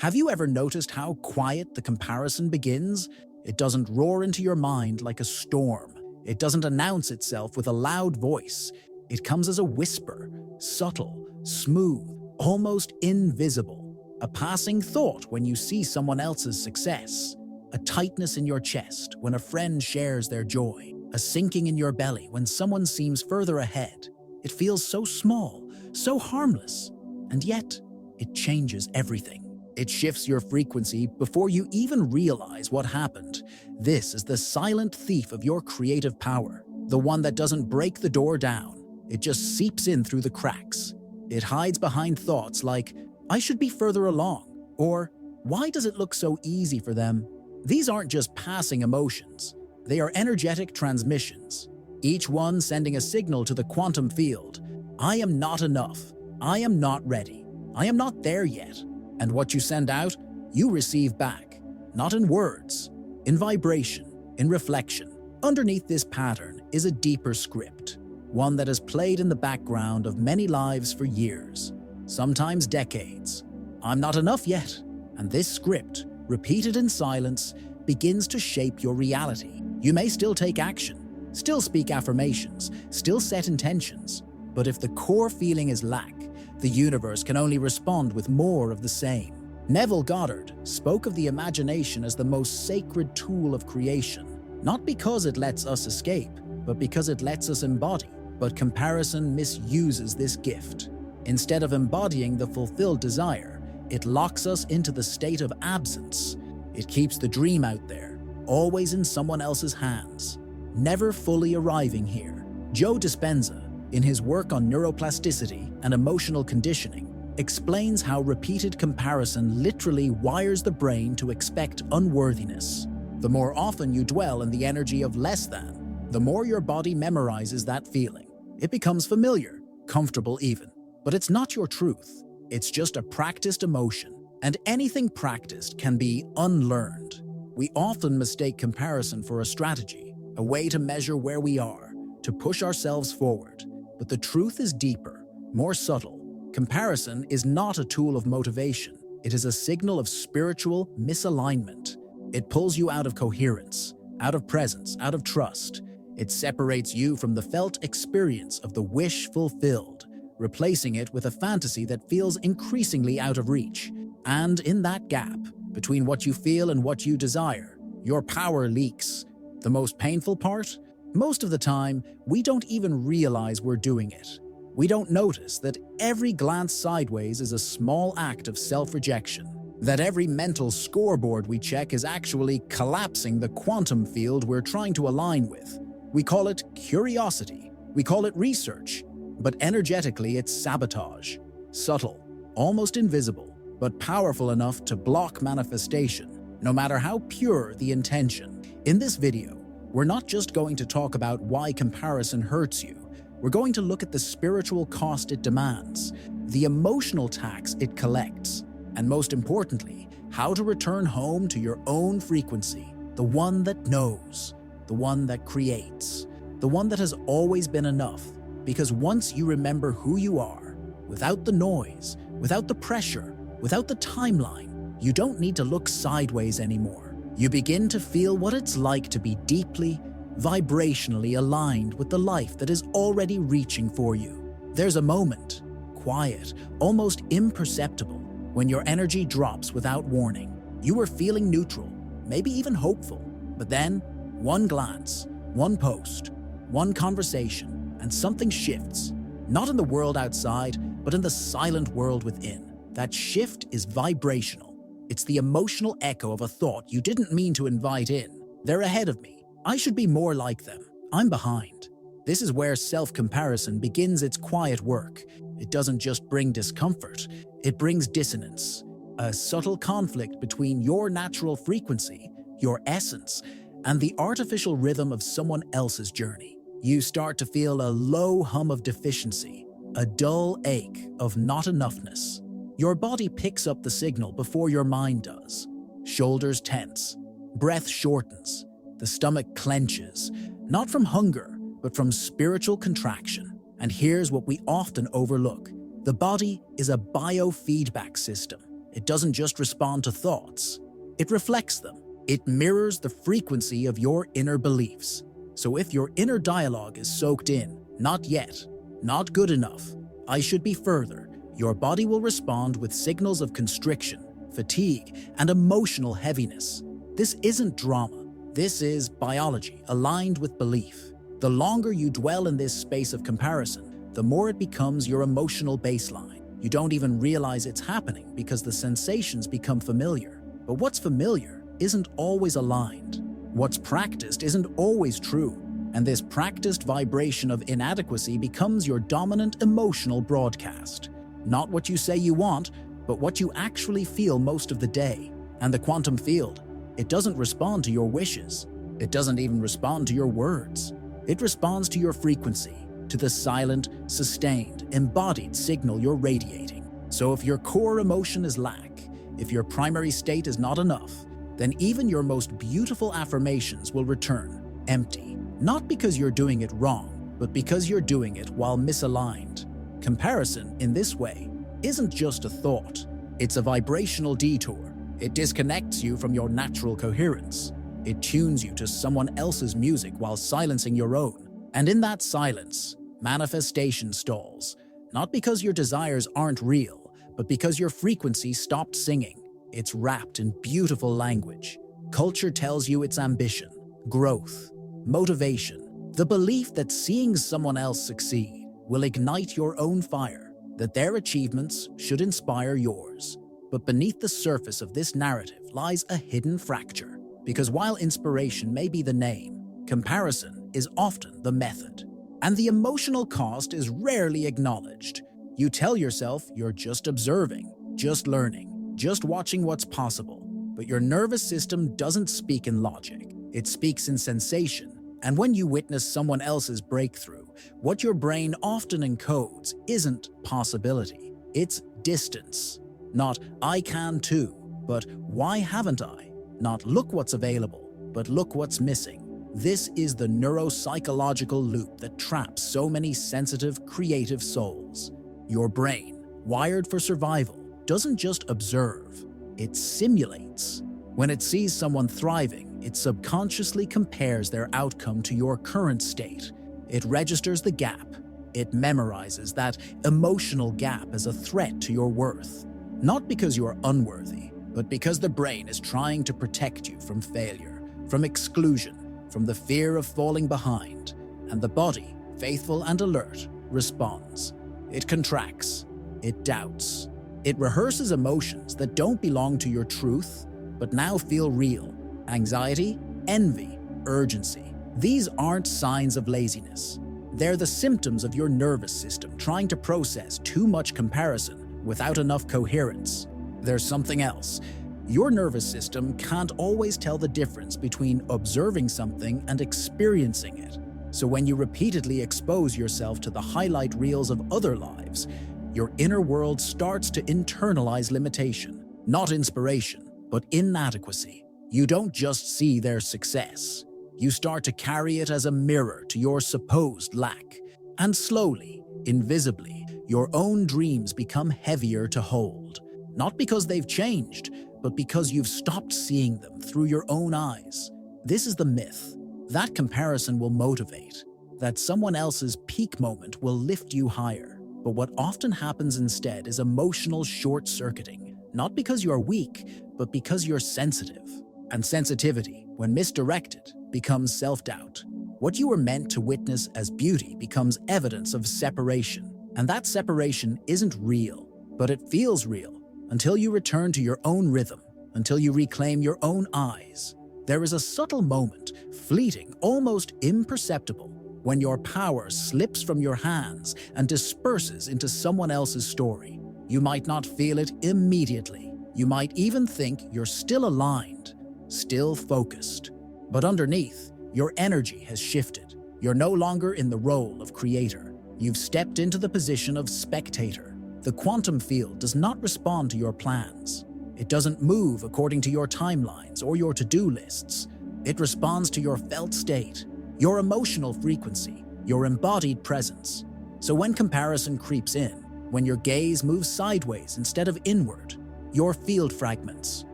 Have you ever noticed how quiet the comparison begins? It doesn't roar into your mind like a storm. It doesn't announce itself with a loud voice. It comes as a whisper, subtle, smooth, almost invisible. A passing thought when you see someone else's success. A tightness in your chest when a friend shares their joy. A sinking in your belly when someone seems further ahead. It feels so small, so harmless, and yet it changes everything. It shifts your frequency before you even realize what happened. This is the silent thief of your creative power, the one that doesn't break the door down. It just seeps in through the cracks. It hides behind thoughts like, I should be further along, or why does it look so easy for them? These aren't just passing emotions. They are energetic transmissions, each one sending a signal to the quantum field. I am not enough. I am not ready. I am not there yet. And what you send out, you receive back. Not in words, in vibration, in reflection. Underneath this pattern is a deeper script, one that has played in the background of many lives for years, sometimes decades. I'm not enough yet. And this script, repeated in silence, begins to shape your reality. You may still take action, still speak affirmations, still set intentions, but if the core feeling is lack, the universe can only respond with more of the same. Neville Goddard spoke of the imagination as the most sacred tool of creation, not because it lets us escape, but because it lets us embody. But comparison misuses this gift. Instead of embodying the fulfilled desire, it locks us into the state of absence. It keeps the dream out there, always in someone else's hands, never fully arriving here. Joe Dispenza, in his work on neuroplasticity and emotional conditioning, explains how repeated comparison literally wires the brain to expect unworthiness. The more often you dwell in the energy of less than, the more your body memorizes that feeling. It becomes familiar, comfortable even. But it's not your truth. It's just a practiced emotion, and anything practiced can be unlearned. We often mistake comparison for a strategy, a way to measure where we are, to push ourselves forward. But the truth is deeper, more subtle. Comparison is not a tool of motivation. It is a signal of spiritual misalignment. It pulls you out of coherence, out of presence, out of trust. It separates you from the felt experience of the wish fulfilled, replacing it with a fantasy that feels increasingly out of reach. And in that gap, between what you feel and what you desire, your power leaks. The most painful part? Most of the time, we don't even realize we're doing it. We don't notice that every glance sideways is a small act of self-rejection, that every mental scoreboard we check is actually collapsing the quantum field we're trying to align with. We call it curiosity, we call it research, but energetically it's sabotage. Subtle, almost invisible, but powerful enough to block manifestation, no matter how pure the intention. In this video, we're not just going to talk about why comparison hurts you. We're going to look at the spiritual cost it demands, the emotional tax it collects, and most importantly, how to return home to your own frequency, the one that knows, the one that creates, the one that has always been enough. Because once you remember who you are, without the noise, without the pressure, without the timeline, you don't need to look sideways anymore. You begin to feel what it's like to be deeply, vibrationally aligned with the life that is already reaching for you. There's a moment, quiet, almost imperceptible, when your energy drops without warning. You are feeling neutral, maybe even hopeful, but then one glance, one post, one conversation, and something shifts. Not in the world outside, but in the silent world within. That shift is vibrational. It's the emotional echo of a thought you didn't mean to invite in. They're ahead of me. I should be more like them. I'm behind. This is where self-comparison begins its quiet work. It doesn't just bring discomfort, it brings dissonance. A subtle conflict between your natural frequency, your essence, and the artificial rhythm of someone else's journey. You start to feel a low hum of deficiency, a dull ache of not enoughness. Your body picks up the signal before your mind does. Shoulders tense, breath shortens, the stomach clenches, not from hunger, but from spiritual contraction. And here's what we often overlook. The body is a biofeedback system. It doesn't just respond to thoughts, it reflects them. It mirrors the frequency of your inner beliefs. So if your inner dialogue is soaked in, not yet, not good enough, I should be further, your body will respond with signals of constriction, fatigue, and emotional heaviness. This isn't drama. This is biology aligned with belief. The longer you dwell in this space of comparison, the more it becomes your emotional baseline. You don't even realize it's happening because the sensations become familiar. But what's familiar isn't always aligned. What's practiced isn't always true. And this practiced vibration of inadequacy becomes your dominant emotional broadcast. Not what you say you want, but what you actually feel most of the day. And the quantum field, it doesn't respond to your wishes. It doesn't even respond to your words. It responds to your frequency, to the silent, sustained, embodied signal you're radiating. So if your core emotion is lack, if your primary state is not enough, then even your most beautiful affirmations will return empty. Not because you're doing it wrong, but because you're doing it while misaligned. Comparison, in this way, isn't just a thought. It's a vibrational detour. It disconnects you from your natural coherence. It tunes you to someone else's music while silencing your own. And in that silence, manifestation stalls. Not because your desires aren't real, but because your frequency stopped singing. It's wrapped in beautiful language. Culture tells you it's ambition, growth, motivation, the belief that seeing someone else succeed will ignite your own fire, that their achievements should inspire yours. But beneath the surface of this narrative lies a hidden fracture, because while inspiration may be the name, comparison is often the method. And the emotional cost is rarely acknowledged. You tell yourself you're just observing, just learning, just watching what's possible. But your nervous system doesn't speak in logic. It speaks in sensation. And when you witness someone else's breakthrough, what your brain often encodes isn't possibility. It's distance. Not I can too, but why haven't I? Not look what's available, but look what's missing. This is the neuropsychological loop that traps so many sensitive, creative souls. Your brain, wired for survival, doesn't just observe, it simulates. When it sees someone thriving, it subconsciously compares their outcome to your current state. It registers the gap. It memorizes that emotional gap as a threat to your worth. Not because you are unworthy, but because the brain is trying to protect you from failure, from exclusion, from the fear of falling behind. And the body, faithful and alert, responds. It contracts. It doubts. It rehearses emotions that don't belong to your truth, but now feel real. Anxiety, envy, urgency. These aren't signs of laziness. They're the symptoms of your nervous system trying to process too much comparison without enough coherence. There's something else. Your nervous system can't always tell the difference between observing something and experiencing it. So when you repeatedly expose yourself to the highlight reels of other lives, your inner world starts to internalize limitation, not inspiration, but inadequacy. You don't just see their success. You start to carry it as a mirror to your supposed lack. And slowly, invisibly, your own dreams become heavier to hold. Not because they've changed, but because you've stopped seeing them through your own eyes. This is the myth. That comparison will motivate. That someone else's peak moment will lift you higher. But what often happens instead is emotional short-circuiting. Not because you're weak, but because you're sensitive. And sensitivity, when misdirected, becomes self-doubt. What you were meant to witness as beauty becomes evidence of separation. And that separation isn't real, but it feels real until you return to your own rhythm, until you reclaim your own eyes. There is a subtle moment, fleeting, almost imperceptible, when your power slips from your hands and disperses into someone else's story. You might not feel it immediately. You might even think you're still aligned, still focused. But underneath, your energy has shifted. You're no longer in the role of creator. You've stepped into the position of spectator. The quantum field does not respond to your plans. It doesn't move according to your timelines or your to-do lists. It responds to your felt state, your emotional frequency, your embodied presence. So when comparison creeps in, when your gaze moves sideways instead of inward, Your field fragments.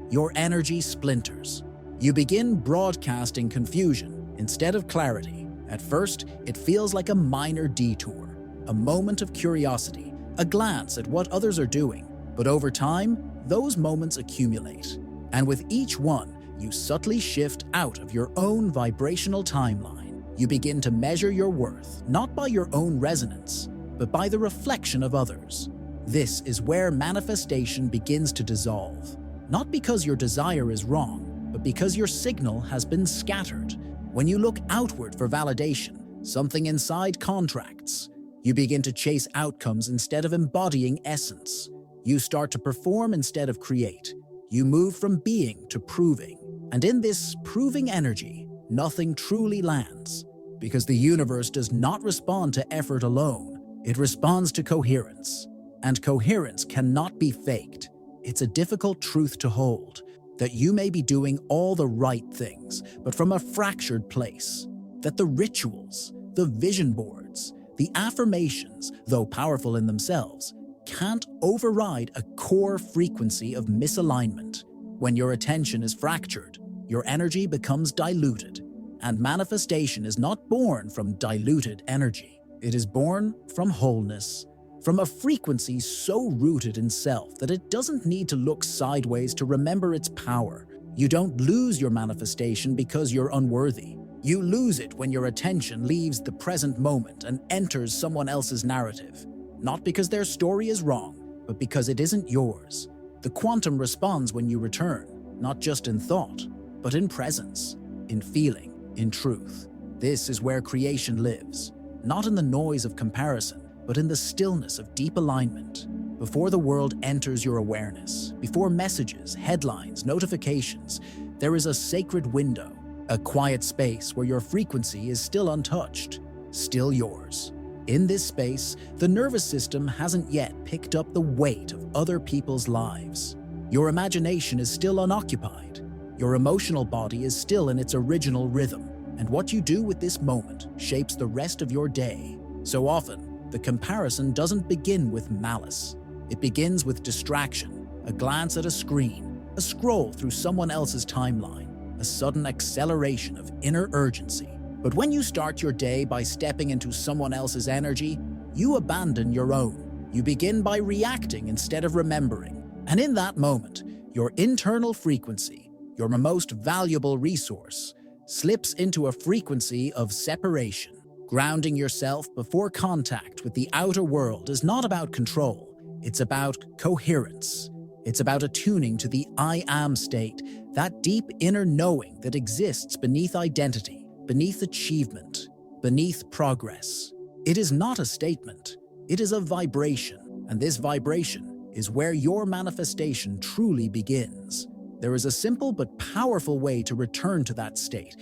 Your energy splinters. You begin broadcasting confusion instead of clarity. At first, it feels like a minor detour, a moment of curiosity, a glance at what others are doing. But over time, those moments accumulate. And with each one, you subtly shift out of your own vibrational timeline. You begin to measure your worth, not by your own resonance, but by the reflection of others. This is where manifestation begins to dissolve. Not because your desire is wrong, but because your signal has been scattered. When you look outward for validation, something inside contracts. You begin to chase outcomes instead of embodying essence. You start to perform instead of create. You move from being to proving. And in this proving energy, nothing truly lands. Because the universe does not respond to effort alone. It responds to coherence. And coherence cannot be faked. It's a difficult truth to hold, that you may be doing all the right things, but from a fractured place. That the rituals, the vision boards, the affirmations, though powerful in themselves, can't override a core frequency of misalignment. When your attention is fractured, your energy becomes diluted. And manifestation is not born from diluted energy. It is born from wholeness, from a frequency so rooted in self that it doesn't need to look sideways to remember its power. You don't lose your manifestation because you're unworthy. You lose it when your attention leaves the present moment and enters someone else's narrative. Not because their story is wrong, but because it isn't yours. The quantum responds when you return, not just in thought, but in presence, in feeling, in truth. This is where creation lives, not in the noise of comparison, but in the stillness of deep alignment. Before the world enters your awareness, before messages, headlines, notifications, there is a sacred window, a quiet space where your frequency is still untouched, still yours. In this space, the nervous system hasn't yet picked up the weight of other people's lives. Your imagination is still unoccupied. Your emotional body is still in its original rhythm. And what you do with this moment shapes the rest of your day. So often, the comparison doesn't begin with malice. It begins with distraction, a glance at a screen, a scroll through someone else's timeline, a sudden acceleration of inner urgency. But when you start your day by stepping into someone else's energy, you abandon your own. You begin by reacting instead of remembering. And in that moment, your internal frequency, your most valuable resource, slips into a frequency of separation. Grounding yourself before contact with the outer world is not about control. It's about coherence. It's about attuning to the I am state, that deep inner knowing that exists beneath identity, beneath achievement, beneath progress. It is not a statement. It is a vibration. And this vibration is where your manifestation truly begins. There is a simple but powerful way to return to that state,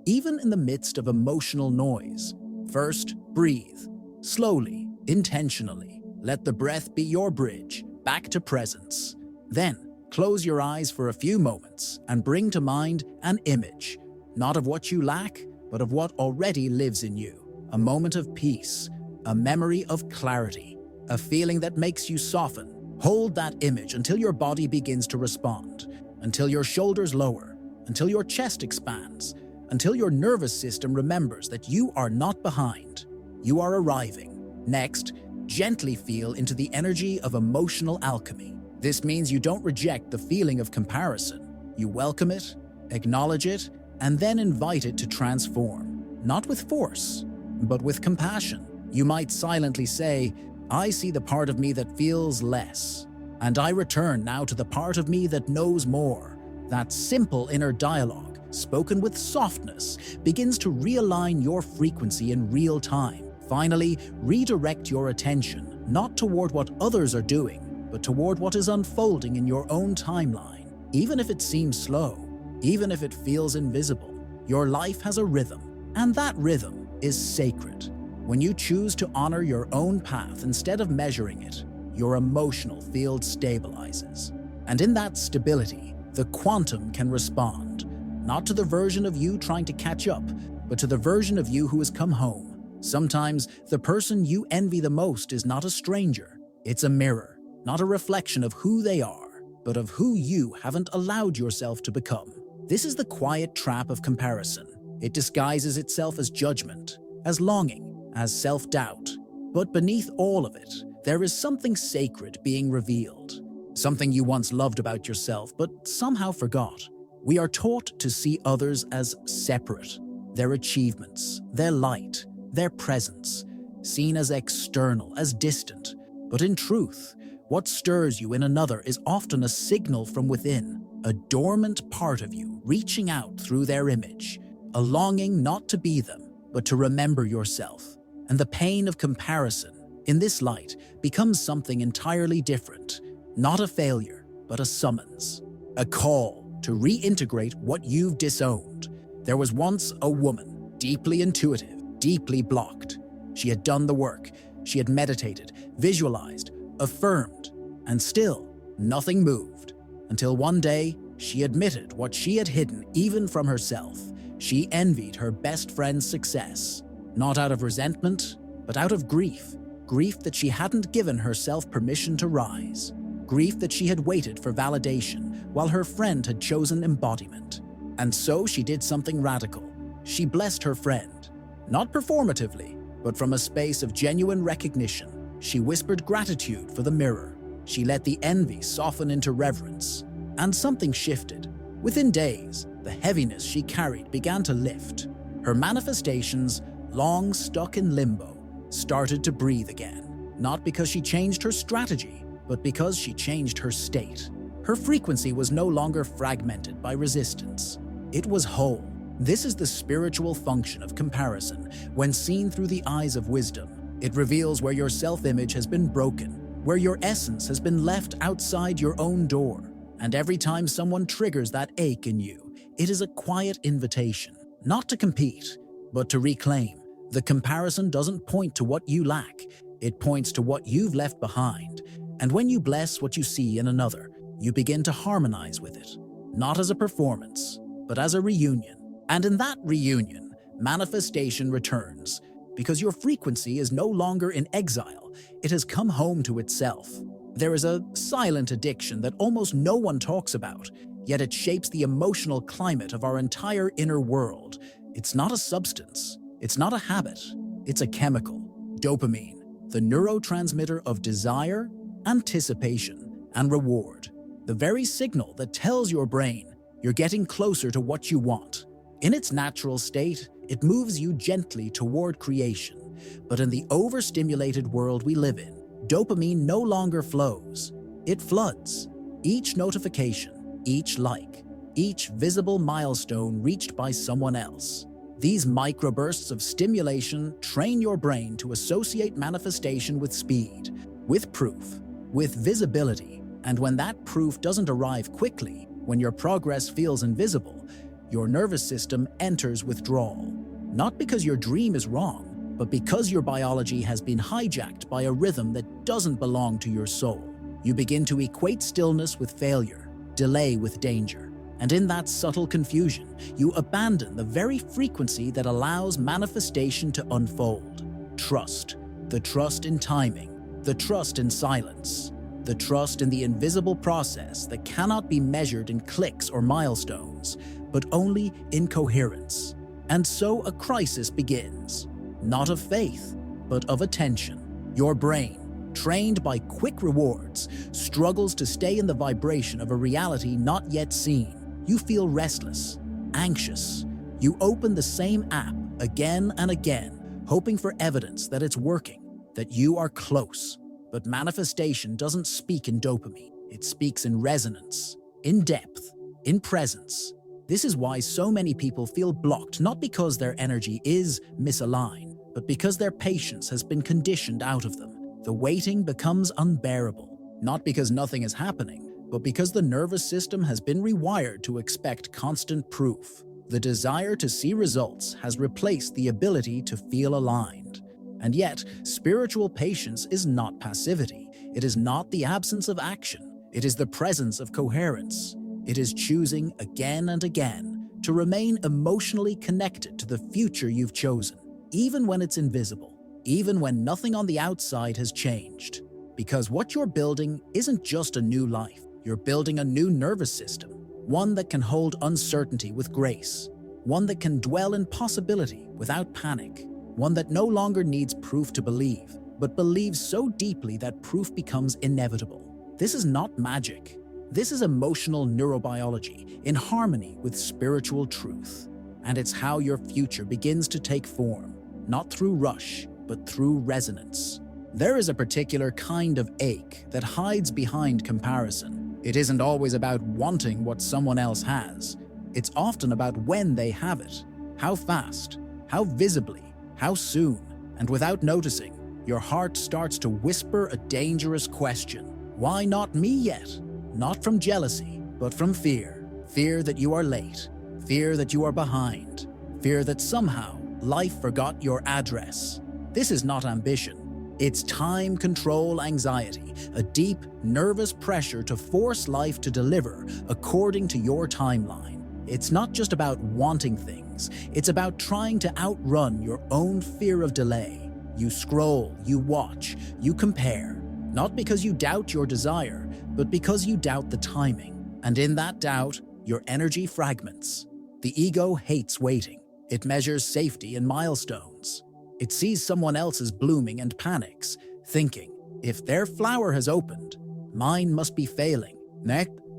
even in the midst of emotional noise. First, breathe. Slowly, intentionally. Let the breath be your bridge back to presence. Then, close your eyes for a few moments and bring to mind an image, not of what you lack, but of what already lives in you. A moment of peace, a memory of clarity, a feeling that makes you soften. Hold that image until your body begins to respond, until your shoulders lower, until your chest expands, until your nervous system remembers that you are not behind. You are arriving. Next, gently feel into the energy of emotional alchemy. This means you don't reject the feeling of comparison. You welcome it, acknowledge it, and then invite it to transform. Not with force, but with compassion. You might silently say, I see the part of me that feels less, and I return now to the part of me that knows more. That simple inner dialogue, spoken with softness, begins to realign your frequency in real time. Finally, redirect your attention, not toward what others are doing, but toward what is unfolding in your own timeline. Even if it seems slow, even if it feels invisible, your life has a rhythm, and that rhythm is sacred. When you choose to honor your own path instead of measuring it, your emotional field stabilizes. And in that stability, the quantum can respond, not to the version of you trying to catch up, but to the version of you who has come home. Sometimes the person you envy the most is not a stranger. It's a mirror, not a reflection of who they are. but of who you haven't allowed yourself to become. This is the quiet trap of comparison. It disguises itself as judgment, as longing, as self-doubt. But beneath all of it, there is something sacred being revealed. Something you once loved about yourself, but somehow forgot. We are taught to see others as separate. Their achievements, their light, their presence, seen as external, as distant. But in truth, what stirs you in another is often a signal from within, a dormant part of you reaching out through their image, a longing not to be them, but to remember yourself. And the pain of comparison, in this light, becomes something entirely different. Not a failure, but a summons. A call to reintegrate what you've disowned. There was once a woman, deeply intuitive, deeply blocked. She had done the work. She had meditated, visualized, affirmed, and still nothing moved. Until one day, she admitted what she had hidden even from herself. She envied her best friend's success. Not out of resentment, but out of grief. Grief that she hadn't given herself permission to rise. Grief that she had waited for validation while her friend had chosen embodiment. And so she did something radical. She blessed her friend. Not performatively, but from a space of genuine recognition. She whispered gratitude for the mirror. She let the envy soften into reverence. And something shifted. Within days, the heaviness she carried began to lift. Her manifestations, long stuck in limbo, started to breathe again. Not because she changed her strategy, but because she changed her state. Her frequency was no longer fragmented by resistance. It was whole. This is the spiritual function of comparison. When seen through the eyes of wisdom, it reveals where your self-image has been broken, where your essence has been left outside your own door. And every time someone triggers that ache in you, it is a quiet invitation, not to compete, but to reclaim. The comparison doesn't point to what you lack, it points to what you've left behind. And when you bless what you see in another, you begin to harmonize with it, not as a performance, but as a reunion. And in that reunion, manifestation returns, because your frequency is no longer in exile, it has come home to itself. There is a silent addiction that almost no one talks about, yet it shapes the emotional climate of our entire inner world. It's not a substance, it's not a habit, it's a chemical. Dopamine, the neurotransmitter of desire, anticipation, and reward. The very signal that tells your brain you're getting closer to what you want. In its natural state, it moves you gently toward creation. But in the overstimulated world we live in, dopamine no longer flows. It floods. Each notification, each like, each visible milestone reached by someone else. These microbursts of stimulation train your brain to associate manifestation with speed, with proof, with visibility. And when that proof doesn't arrive quickly, when your progress feels invisible, your nervous system enters withdrawal. Not because your dream is wrong, but because your biology has been hijacked by a rhythm that doesn't belong to your soul. You begin to equate stillness with failure, delay with danger. And in that subtle confusion, you abandon the very frequency that allows manifestation to unfold. Trust. The trust in timing. The trust in silence. The trust in the invisible process that cannot be measured in clicks or milestones, but only in coherence. And so a crisis begins. Not of faith, but of attention. Your brain, trained by quick rewards, struggles to stay in the vibration of a reality not yet seen. You feel restless, anxious. You open the same app again and again, hoping for evidence that it's working, that you are close. But manifestation doesn't speak in dopamine. It speaks in resonance, in depth, in presence. This is why so many people feel blocked, not because their energy is misaligned, but because their patience has been conditioned out of them. The waiting becomes unbearable, not because nothing is happening, but because the nervous system has been rewired to expect constant proof. The desire to see results has replaced the ability to feel aligned. And yet, spiritual patience is not passivity. It is not the absence of action. It is the presence of coherence. It is choosing again and again to remain emotionally connected to the future you've chosen, even when it's invisible, even when nothing on the outside has changed. Because what you're building isn't just a new life. You're building a new nervous system, one that can hold uncertainty with grace, one that can dwell in possibility without panic, one that no longer needs proof to believe, but believes so deeply that proof becomes inevitable. This is not magic. This is emotional neurobiology in harmony with spiritual truth. And it's how your future begins to take form, not through rush, but through resonance. There is a particular kind of ache that hides behind comparison. It isn't always about wanting what someone else has. It's often about when they have it, how fast, how visibly, how soon. And without noticing, your heart starts to whisper a dangerous question. Why not me yet? Not from jealousy, but from fear. Fear that you are late. Fear that you are behind. Fear that somehow life forgot your address. This is not ambition. It's time control anxiety, a deep, nervous pressure to force life to deliver according to your timeline. It's not just about wanting things. It's about trying to outrun your own fear of delay. You scroll, you watch, you compare. Not because you doubt your desire, but because you doubt the timing. And in that doubt, your energy fragments. The ego hates waiting. It measures safety in milestones. It sees someone else's blooming and panics, thinking, if their flower has opened, mine must be failing.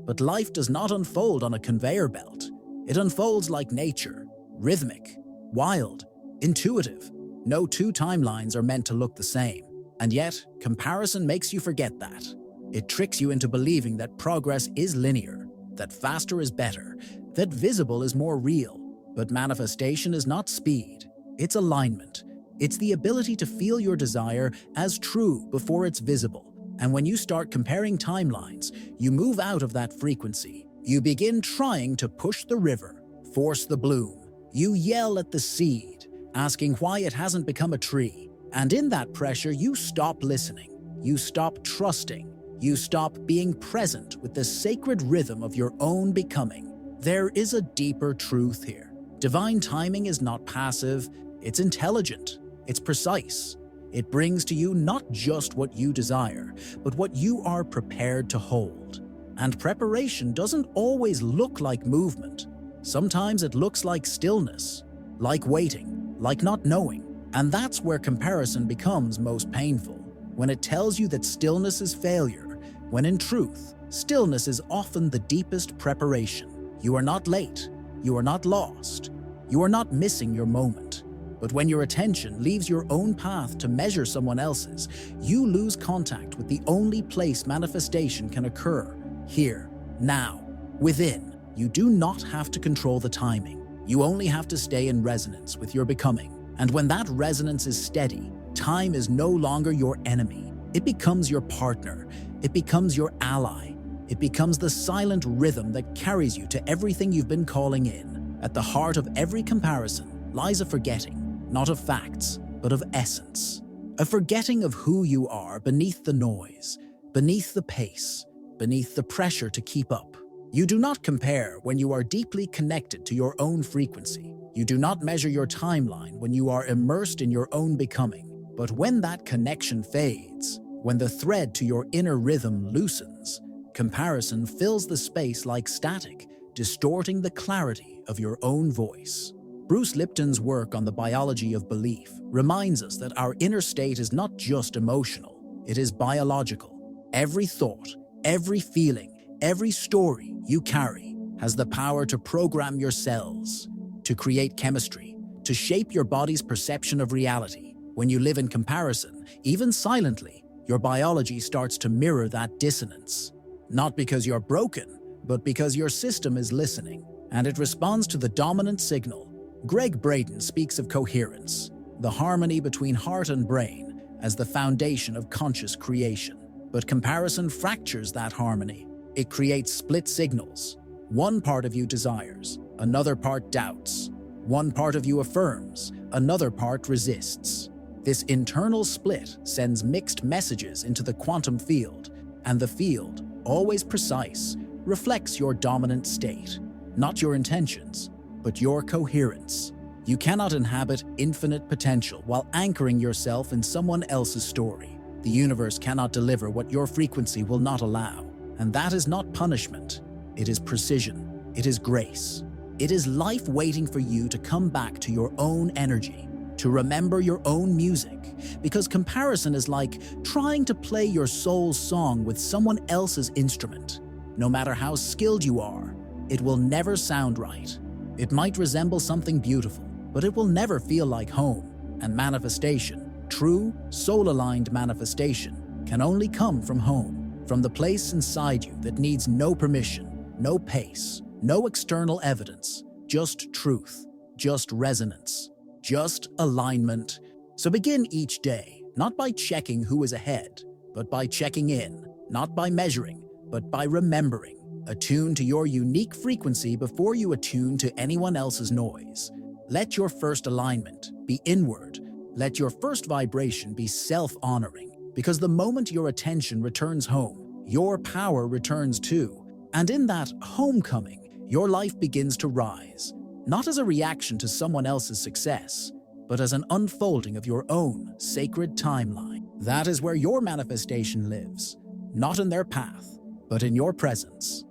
But life does not unfold on a conveyor belt. It unfolds like nature, rhythmic, wild, intuitive. No two timelines are meant to look the same. And yet, comparison makes you forget that. It tricks you into believing that progress is linear, that faster is better, that visible is more real. But manifestation is not speed, it's alignment. It's the ability to feel your desire as true before it's visible. And when you start comparing timelines, you move out of that frequency. You begin trying to push the river, force the bloom. You yell at the seed, asking why it hasn't become a tree. And in that pressure, you stop listening. You stop trusting. You stop being present with the sacred rhythm of your own becoming. There is a deeper truth here. Divine timing is not passive, it's intelligent. It's precise. It brings to you not just what you desire, but what you are prepared to hold. And preparation doesn't always look like movement. Sometimes it looks like stillness, like waiting, like not knowing. And that's where comparison becomes most painful, when it tells you that stillness is failure, when in truth, stillness is often the deepest preparation. You are not late. You are not lost. You are not missing your moment. But when your attention leaves your own path to measure someone else's, you lose contact with the only place manifestation can occur, here, now, within. You do not have to control the timing. You only have to stay in resonance with your becoming. And when that resonance is steady, time is no longer your enemy. It becomes your partner. It becomes your ally. It becomes the silent rhythm that carries you to everything you've been calling in. At the heart of every comparison lies a forgetting. Not of facts, but of essence. A forgetting of who you are beneath the noise, beneath the pace, beneath the pressure to keep up. You do not compare when you are deeply connected to your own frequency. You do not measure your timeline when you are immersed in your own becoming. But when that connection fades, when the thread to your inner rhythm loosens, comparison fills the space like static, distorting the clarity of your own voice. Bruce Lipton's work on the biology of belief reminds us that our inner state is not just emotional, it is biological. Every thought, every feeling, every story you carry has the power to program your cells, to create chemistry, to shape your body's perception of reality. When you live in comparison, even silently, your biology starts to mirror that dissonance. Not because you're broken, but because your system is listening, and it responds to the dominant signal. Greg Braden speaks of coherence, the harmony between heart and brain, as the foundation of conscious creation. But comparison fractures that harmony. It creates split signals. One part of you desires, another part doubts. One part of you affirms, another part resists. This internal split sends mixed messages into the quantum field, and the field, always precise, reflects your dominant state, not your intentions, but your coherence. You cannot inhabit infinite potential while anchoring yourself in someone else's story. The universe cannot deliver what your frequency will not allow. And that is not punishment. It is precision. It is grace. It is life waiting for you to come back to your own energy, to remember your own music, because comparison is like trying to play your soul's song with someone else's instrument. No matter how skilled you are, it will never sound right. It might resemble something beautiful, but it will never feel like home. And manifestation, true, soul-aligned manifestation, can only come from home, from the place inside you that needs no permission, no pace, no external evidence, just truth, just resonance, just alignment. So begin each day, not by checking who is ahead, but by checking in, not by measuring, but by remembering. Attune to your unique frequency before you attune to anyone else's noise. Let your first alignment be inward. Let your first vibration be self-honoring, because the moment your attention returns home, your power returns too. And in that homecoming, your life begins to rise, not as a reaction to someone else's success, but as an unfolding of your own sacred timeline. That is where your manifestation lives, not in their path, but in your presence.